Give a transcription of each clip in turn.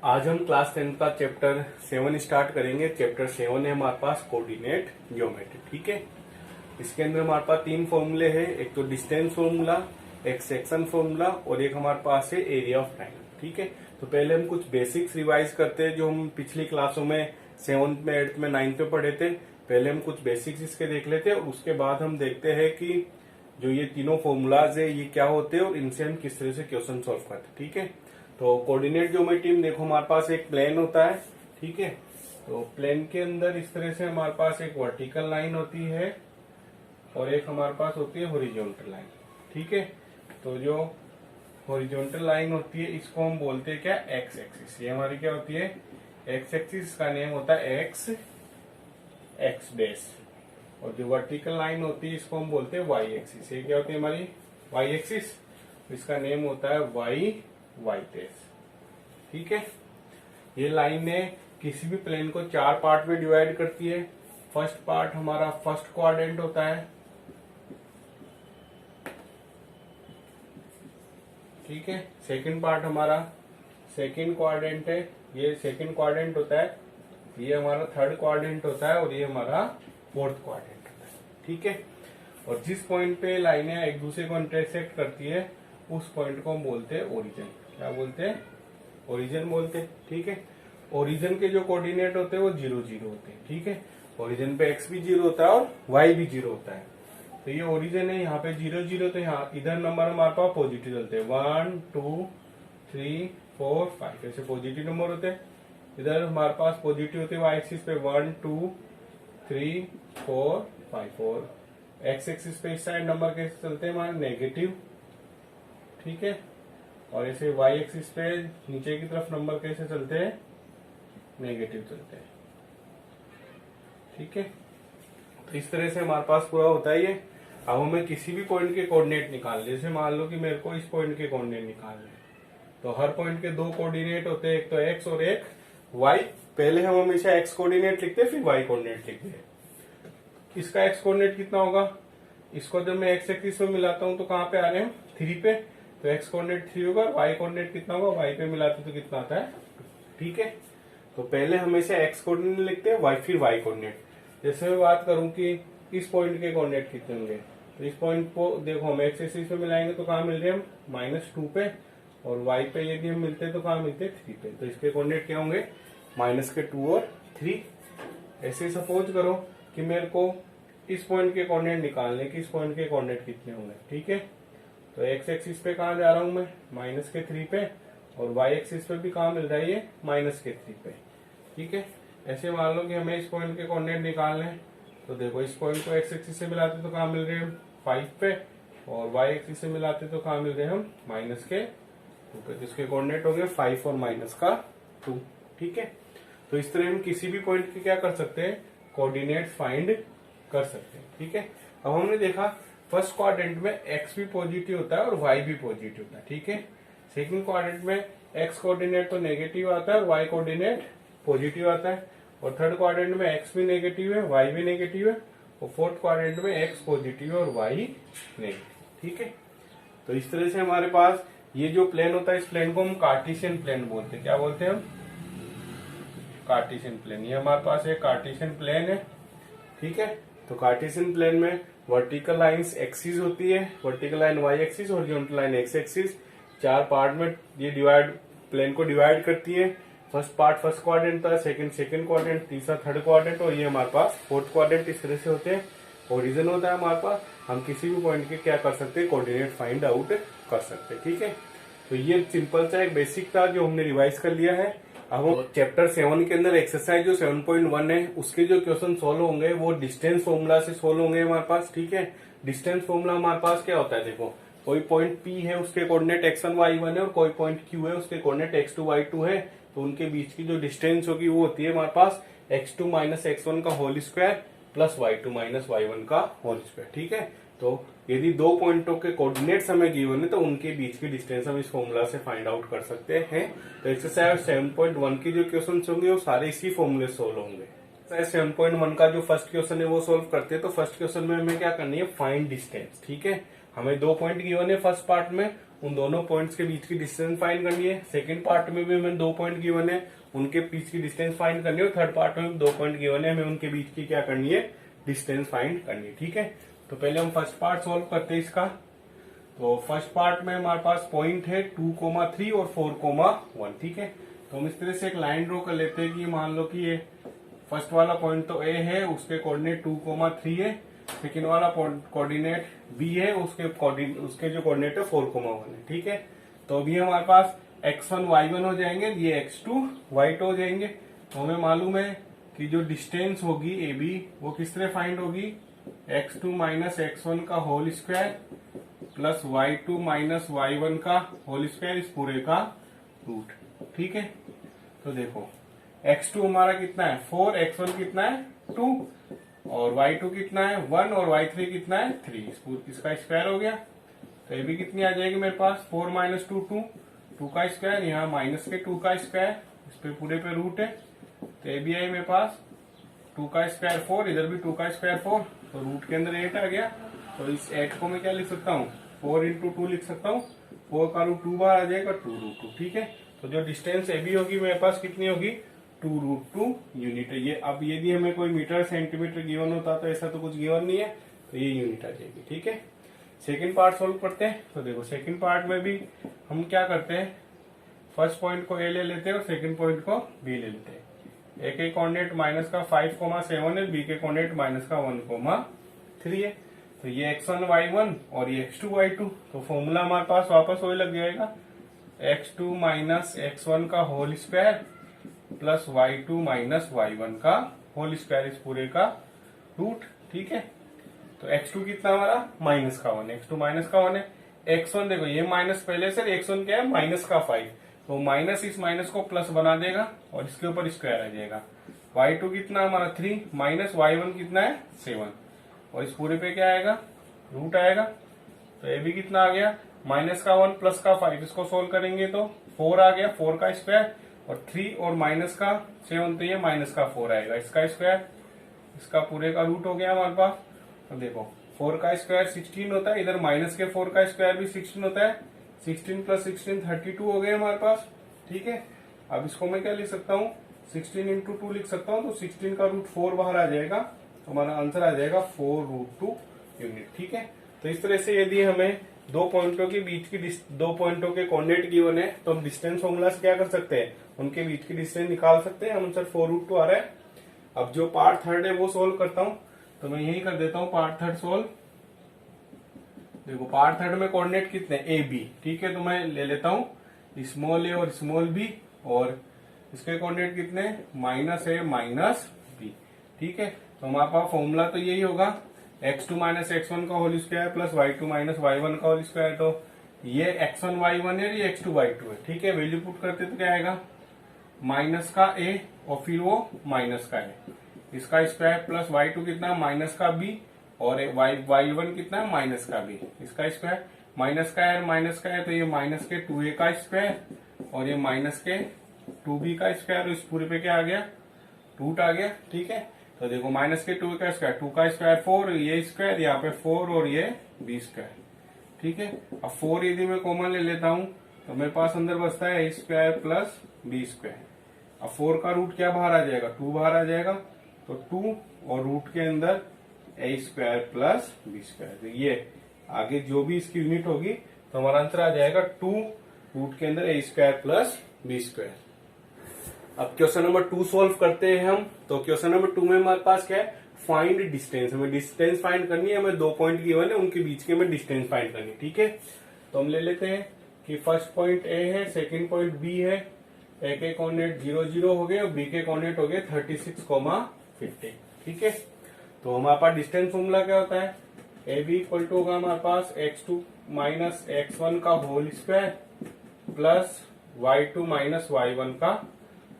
आज हम क्लास 10 का चैप्टर 7 स्टार्ट करेंगे। चैप्टर 7 है हमारे पास कोऑर्डिनेट ज्योमेट्री। ठीक है, इसके अंदर हमारे पास तीन फॉर्मूले हैं, एक तो डिस्टेंस फॉर्मूला, एक सेक्शन फॉर्मूला और एक हमारे पास है एरिया ऑफ ट्रायंगल। ठीक है, तो पहले हम कुछ बेसिक्स रिवाइज करते हैं जो हम पिछली क्लासों में 7th में 8th में 9th में पढ़े थे। पहले हम कुछ बेसिक्स इसके देख लेते हैं और उसके बाद हम देखते हैं कि जो ये तीनों फॉर्मूलाज है ये क्या होते हैं और इनसे हम किस तरह से क्वेश्चन सॉल्व करते हैं। ठीक है, तो कोऑर्डिनेट ज्योमेट्री में देखो हमारे पास एक प्लेन होता है। ठीक है, तो प्लेन के अंदर इस तरह से हमारे पास एक वर्टिकल लाइन होती है और एक हमारे पास होती है हॉरिजॉन्टल लाइन। ठीक है, तो जो हॉरिजॉन्टल लाइन होती है इसको हम बोलते हैं क्या, एक्स एक्सिस। ये हमारी क्या होती है, एक्स एक्सिस का नेम होता है एक्स एक्स डैश। और जो वर्टिकल लाइन होती है इसको हम बोलते हैं वाई एक्सिस। ये क्या होती है हमारी वाई एक्सिस, इसका नेम होता है वाई वाई डैश। ठीक है, ये लाइन ने किसी भी प्लेन को चार पार्ट में डिवाइड करती है। फर्स्ट पार्ट हमारा फर्स्ट क्वाड्रेंट होता है। ठीक है, सेकंड पार्ट हमारा सेकंड क्वाड्रेंट है, ये सेकंड क्वाड्रेंट होता है। ये हमारा थर्ड क्वाड्रेंट होता है और ये हमारा फोर्थ क्वाड्रेंट होता है। ठीक है, और जिस पॉइंट पे लाइनें एक दूसरे को इंटरसेक्ट करती है उस पॉइंट को हम बोलते हैं ओरिजिन। क्या बोलते हैं, ओरिजिन बोलते हैं। ठीक है, ओरिजिन के जो कोऑर्डिनेट होते हैं वो 0 0 होते हैं। ठीक है, ओरिजिन पे एक्स भी 0 होता है और वाई भी 0 होता है। तो ये ओरिजिन है, यहाँ पे 0 0, तो यहाँ इधर नंबर हमारे पास पॉजिटिव चलते हैं, 1 2 3 4 5 ऐसे पॉजिटिव नंबर होते हैं। इधर हमारे पास पॉजिटिव होते हैं वाई एक्सिस पे 1 2 3 4 5 और एक्स एक्सिस पे इस साइड नंबर कैसे चलते हैं हमारे नेगेटिव। ठीक है, और ऐसे वाई एक्सिस पे नीचे की तरफ नंबर कैसे चलते हैं, नेगेटिव चलते हैं। ठीक है, तो इस तरह से हमारे पास पूरा होता है ये। अब हमें किसी भी पॉइंट के कोऑर्डिनेट निकालने, जैसे मान लो कि मेरे को इस पॉइंट के कोऑर्डिनेट निकालने, तो हर पॉइंट के दो कोऑर्डिनेट होते हैं, एक तो एक्स और एक वाई। पहले हम हमेशा एक्स कोऑर्डिनेट लिखते हैं फिर वाई कोऑर्डिनेट लिखते हैं। इसका एक्स कोऑर्डिनेट कितना होगा, इसको जब मैं एक्स एक्सिस में मिलाता हूं तो कहाँ पे आ रहे हैं, 3 पे, तो एक्स कोऑर्डिनेट 3 होगा। वाई कोऑर्डिनेट कितना होगा, वाई पे मिलाते तो कितना आता है। ठीक है, तो पहले हमेशा एक्स कोऑर्डिनेट लिखते हैं वाई फिर वाई कोऑर्डिनेट। जैसे मैं बात करूं कि इस पॉइंट के कोऑर्डिनेट कितने होंगे, तो इस पॉइंट को देखो हम एक्स एक्सिस पे मिलाएंगे तो कहाँ मिल रहे हैं हम -2 पे, और वाई पे यदि हम मिलते हैं तो कहाँ मिलते हैं 3 पे। तो इसके कोऑर्डिनेट क्या होंगे, -2 और 3। ऐसे सपोज करो कि मेरे को इस पॉइंट के कोऑर्डिनेट निकालने कि इस पॉइंट के कोऑर्डिनेट कितने होंगे। ठीक है, तो एक्स एक्सिस पे कहाँ जा रहा हूं मैं, -3 पे, और वाई एक्सिस पे भी कहाँ मिल रहा है ये -3 पे। ठीक है, ऐसे मान लो कि हमें इस पॉइंट के कोऑर्डिनेट निकालने हैं, तो देखो इस पॉइंट को एक्स एक्सिस से मिलाते तो कहाँ मिल रहे हैं हम 5 पे, और वाई एक्सिस से मिलाते तो कहाँ मिल रहे हैं हम -2 पे। जिसके कोऑर्डिनेट होंगे 5 और -2। ठीक है, तो इस तरह हम किसी भी पॉइंट के क्या कर सकते हैं, कोऑर्डिनेट फाइंड कर सकते हैं। ठीक है, अब हमने देखा फर्स्ट क्वाड्रेंट में एक्स भी पॉजिटिव होता है और वाई भी पॉजिटिव होता है। ठीक है, सेकंड क्वाड्रेंट में एक्स कोऑर्डिनेट तो नेगेटिव आता है और वाई कोऑर्डिनेट पॉजिटिव आता है, और थर्ड क्वाड्रेंट में एक्स भी नेगेटिव है वाई भी नेगेटिव है, और फोर्थ क्वाड्रेंट में एक्स पॉजिटिव है और वाई नेगेटिव। ठीक है, तो इस तरह से हमारे पास ये जो प्लेन होता है इस प्लेन को हम कार्टेशियन प्लेन बोलते हैं। क्या बोलते हैं हम, कार्टेशियन प्लेन। ये हमारे पास एक कार्टेशियन प्लेन है। ठीक है, तो कार्टेशियन प्लेन में वर्टिकल लाइंस एक्सिस होती है, vertical line Y axis, horizontal line X axis. चार पार्ट में ये डिवाइड प्लेन को डिवाइड करती है। फर्स्ट पार्ट फर्स्ट क्वाड्रेंट था, सेकंड सेकंड क्वाड्रेंट, तीसरा थर्ड क्वाड्रेंट, और ये हमारे पास फोर्थ क्वाड्रेंट। इस तरह से होते हैं। ओरिजिन होता है हमारे पास, हम किसी भी पॉइंट के क्या कर सकते हैं, कोऑर्डिनेट फाइंड आउट कर सकते हैं। ठीक है, तो ये सिंपल सा एक बेसिक था जो हमने रिवाइज कर लिया है। अब हम चैप्टर 7 के अंदर एक्सरसाइज जो 7.1 है उसके जो क्वेश्चन सोल्व होंगे वो डिस्टेंस फॉर्मूला से सोल्व होंगे हमारे पास। ठीक है, डिस्टेंस फॉर्मूला हमारे पास क्या होता है, देखो कोई पॉइंट P है उसके कोऑर्डिनेट x1 y1 है और कोई पॉइंट Q है उसके कोऑर्डिनेट x2 y2 है, तो उनके बीच की जो डिस्टेंस होगी वो होती है हमारे पास x2 - x1 का whole square plus y2 - y1 का होल स्क्वायर। ठीक है, तो यदि दो पॉइंटों के कोऑर्डिनेट्स हमें गिवन है तो उनके बीच की डिस्टेंस हम इस फॉर्मूला से फाइंड आउट कर सकते हैं। तो एक्सरसाइज 7.1 की जो क्वेश्चन होंगे वो सारे इसी फॉर्मूले सोल्व होंगे। एक्सरसाइज 7.1 का जो फर्स्ट क्वेश्चन है वो सोल्व करते हैं। तो फर्स्ट क्वेश्चन में हमें क्या करनी है, फाइंड डिस्टेंस। ठीक है, हमें दो पॉइंट गिवन है फर्स्ट पार्ट में उन दोनों पॉइंट्स के बीच की डिस्टेंस फाइंड करनी है। सेकंड पार्ट में भी हमें 2 पॉइंट गिवन है, उनके बीच की डिस्टेंस फाइंड करनी है। और थर्ड पार्ट में 2 पॉइंट गिवन है, हमें उनके बीच की क्या करनी है, डिस्टेंस फाइंड करनी है। ठीक है, तो पहले हम फर्स्ट पार्ट सॉल्व करते हैं इसका। तो फर्स्ट पार्ट में हमारे पास पॉइंट है 2,3 और 4,1। ठीक है, तो हम इस तरह से एक लाइन ड्रॉ कर लेते हैं कि मान लो कि ये फर्स्ट वाला पॉइंट तो ए है, उसके कोऑर्डिनेट 2,3 है। सेकेंड वाला कोऑर्डिनेट बी है, उसके जो कोऑर्डिनेट है 4,1 है। ठीक है, तो अभी हमारे पास x1 y1 हो जाएंगे, ये x2 y2 हो जाएंगे। तो हमें मालूम है कि जो डिस्टेंस होगी ए बी वो किस तरह फाइंड होगी, x2 माइनस x1 का whole square plus y2 minus y1 का होल स्क्वायर, इस पूरे का रूट। ठीक है, तो देखो x2 हमारा कितना है 4, x1 कितना है 2 और y2 कितना है 1 और y3 कितना है 3, इसका स्क्वायर हो गया। तो ये भी कितनी आ जाएगी मेरे पास 4 माइनस 2 2 का स्क्वायर, यहाँ माइनस के 2 का स्क्वायर, इस पे पूरे पे रूट है। तो ये भी है मेरे पास 2 का स्क्वायर 4, इधर भी 2 का स्क्वायर 4, तो रूट के अंदर 8 आ गया। तो इस 8 को मैं क्या लिख सकता हूँ 4 इंटू 2 लिख सकता हूँ, 4 का रूट 2 बार आ जाएगा 2√2। ठीक है, तो जो डिस्टेंस ए बी होगी मेरे पास कितनी होगी 2√2 यूनिट है। ये अब यदि हमें कोई मीटर सेंटीमीटर गिवन होता तो ऐसा तो कुछ गिवन नहीं है, तो ये यूनिट आ जाएगी। ठीक है, सेकंड पार्ट सोल्व करते हैं। तो देखो सेकंड पार्ट में भी हम क्या करते हैं, फर्स्ट पॉइंट को ए ले लेते हैं और सेकंड पॉइंट को बी ले लेते हैं। ए के कोऑर्डिनेट माइनस का 5,7 है, बी के कोऑर्डिनेट माइनस का 1,3 है। तो ये x1 y1 और ये x2 y2, तो फॉर्मूला हमारे पास वापस वही लग जाएगा, x2 माइनस x1 का whole square plus y2 minus y1 का होल स्क्वायर, इस पूरे का रूट। ठीक है, तो x2 कितना हमारा माइनस का 1, x2 माइनस का 1 है। x1 देखो ये माइनस पहले से, x1 क्या है माइनस का 5, तो माइनस इस माइनस को प्लस बना देगा और इसके ऊपर स्क्वायर आ जाएगा। y2 कितना हमारा 3 माइनस y1 कितना है 7, और इस पूरे पे क्या आएगा रूट आएगा। तो ये भी कितना आ गया माइनस का 1 प्लस का 5, इसको सोल्व करेंगे तो 4 आ गया, 4 का स्क्वायर और 3 और माइनस का 7, तो ये माइनस का 4 आएगा, इसका स्क्वायर, इसका पूरे का रूट हो गया हमारे पास। तो देखो 4 का स्क्वायर 16 होता है, इधर माइनस के 4 का स्क्वायर भी 16 होता है, 16 प्लस 16 32 हो गए हमारे पास। ठीक है, अब इसको मैं क्या लिख सकता हूँ 16 इंटू 2 लिख सकता हूँ, तो 16 का रूट 4 बाहर आ जाएगा, तो हमारा आंसर आ जाएगा 4√2 यूनिट। ठीक है, तो इस तरह से यदि हमें दो पॉइंटों के बीच की दो पॉइंटों के कोऑर्डिनेट गिवन है तो हम डिस्टेंस फॉर्मूला से क्या कर सकते हैं, उनके बीच की डिस्टेंस निकाल सकते हैं। आंसर 4√2 आ रहा है। अब जो पार्ट थर्ड है वो सोल्व करता हूं, तो मैं यही कर देता हूं पार्ट थर्ड सोल्व। देखो पार्ट थर्ड में कोऑर्डिनेट कितने ए बी। ठीक है, तो मैं ले लेता हूं स्मॉल ए और स्मॉल बी, और इसके कोऑर्डिनेट कितने माइनस ए माइनस बी। ठीक है, तो हमारे पास फॉर्मूला तो यही होगा x2 माइनस x1 का whole square plus y2 minus y1 का होल स्क्वायर। तो ये x1 y1 है, ये x2 y2 है। ठीक है, वैल्यू पुट करते तो क्या आएगा माइनस का a और फिर वो माइनस का a, इसका स्क्वायर प्लस y2 कितना माइनस का b और y1 कितना माइनस का b, इसका स्क्वायर माइनस का है माइनस का है, तो ये माइनस के 2a का स्क्वायर और ये माइनस के 2b का स्क्वायर, इस पूरे पे क्या आ गया रूट आ गया। ठीक है, तो देखो माइनस के 2 का स्क्वायर 2 का स्क्वायर 4, ये स्क्वायर यहाँ पे 4 और ये b स्क्वायर। ठीक है, अब 4 यदि मैं कॉमन ले लेता हूँ तो मेरे पास अंदर बचता है a square plus b square. अब 4 का रूट क्या बाहर आ जाएगा 2 बाहर आ जाएगा, तो 2 और रूट के अंदर a square plus b square. तो ये आगे जो भी इसकी यूनिट होगी तो हमारा आंसर आ जाएगा 2 रूट के अंदर a square plus b square. अब क्वेश्चन नंबर 2 सोल्व करते हैं हम। तो क्वेश्चन नंबर 2 में हमारे पास क्या है फाइंड डिस्टेंस, हमें डिस्टेंस फाइंड करनी है, हमें 2 पॉइंट गिवन है उनके बीच की हमें डिस्टेंस फाइंड करनी है। ठीक है, तो हम ले लेते हैं कि फर्स्ट पॉइंट ए है, सेकंड पॉइंट बी है, ए के कोऑर्डिनेट 0 0 हो गए और बी के कोऑर्डिनेट हो गए 36,50। ठीक है, तो हमारे पास डिस्टेंस फॉर्मूला क्या होता है ए बी इक्वल टू होगा हमारे पास x2 माइनस x1 का whole square plus y2 minus y1 का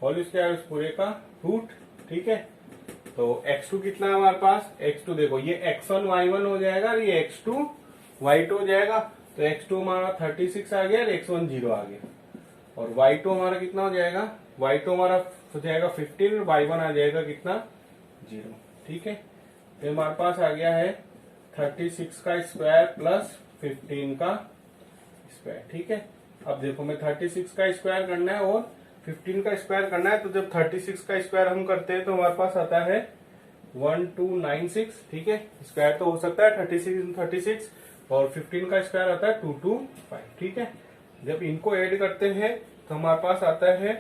होल स्क्वायर, इस पूरे का रूट। ठीक है, तो x2 कितना है हमारे पास x2 देखो ये x1 y1 हो जाएगा और ये x2 y2 हो जाएगा, तो x2 हमारा 36 आ गया और x1 0 आ गया, और y2 हमारा कितना हो जाएगा y2 हमारा हो जाएगा 15 और y1 आ जाएगा कितना 0। ठीक है, तो हमारे पास आ गया है 36 का स्क्वायर प्लस 15 का स्क्वायर। ठीक है, अब देखो मैं 36 का स्क्वायर करना है और 15 का स्क्वायर करना है। तो जब 36 का स्क्वायर हम करते हैं तो हमारे पास आता है 1296। ठीक है, स्क्वायर तो हो सकता है 36 और 15 का स्क्वायर आता है 225। ठीक है, जब इनको ऐड करते हैं तो हमारे पास आता है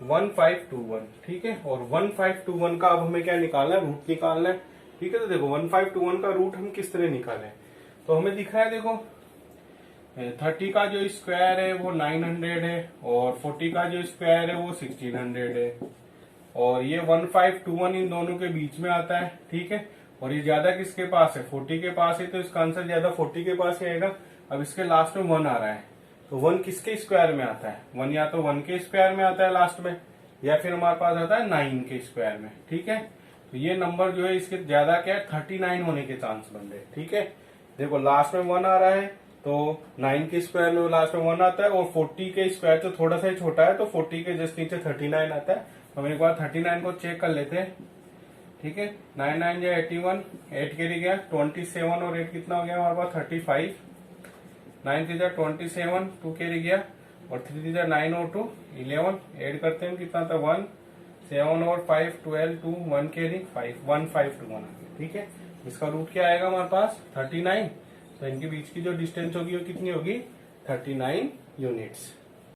1521। ठीक है, और 1521 का अब हमें क्या निकालना है, रूट निकालना है। ठीक है, तो देखो 1521 का रूट हम किस तरह निकालें, तो हमें दिख रहा है देखो 30 का जो स्क्वायर है वो 900 है और 40 का जो स्क्वायर है वो 1600 है और ये 1521 इन दोनों के बीच में आता है। ठीक है, और ये ज्यादा किसके पास है, 40 के पास है, तो इसका आंसर ज्यादा 40 के पास ही आएगा। अब इसके लास्ट में 1 आ रहा है, तो 1 किसके स्क्वायर में आता है, 1 या तो 1 के स्क्वायर में आता है लास्ट में, या फिर हमारे पास आता है 9 के स्क्वायर में। ठीक है, तो ये नंबर जो है इसके ज्यादा क्या है, 39 होने के चांस बन रहे। ठीक है, देखो लास्ट में 1 आ रहा है तो 9 के स्क्वायर में लास्ट में 1 आता है और 40 के स्क्वायर तो थोड़ा सा ही छोटा है, तो 40 के जस्ट नीचे 39 आता है। तो हम एक बार 39 को चेक कर लेते हैं। ठीक है, 9 9 या 81, 8 के लिए गया 27 और 8 कितना हो गया हमारे पास 35, 9 3 27, 2 के लिए गया और 3 3 9 और 2 11, ऐड करते हैं कितना था 1, 7 और 5 12, 2 1 के लिए 5, 1 5 2 1। ठीक है, इसका रूट क्या आएगा हमारे पास 39। तो इनके बीच की जो डिस्टेंस होगी वो कितनी होगी 39 यूनिट्स।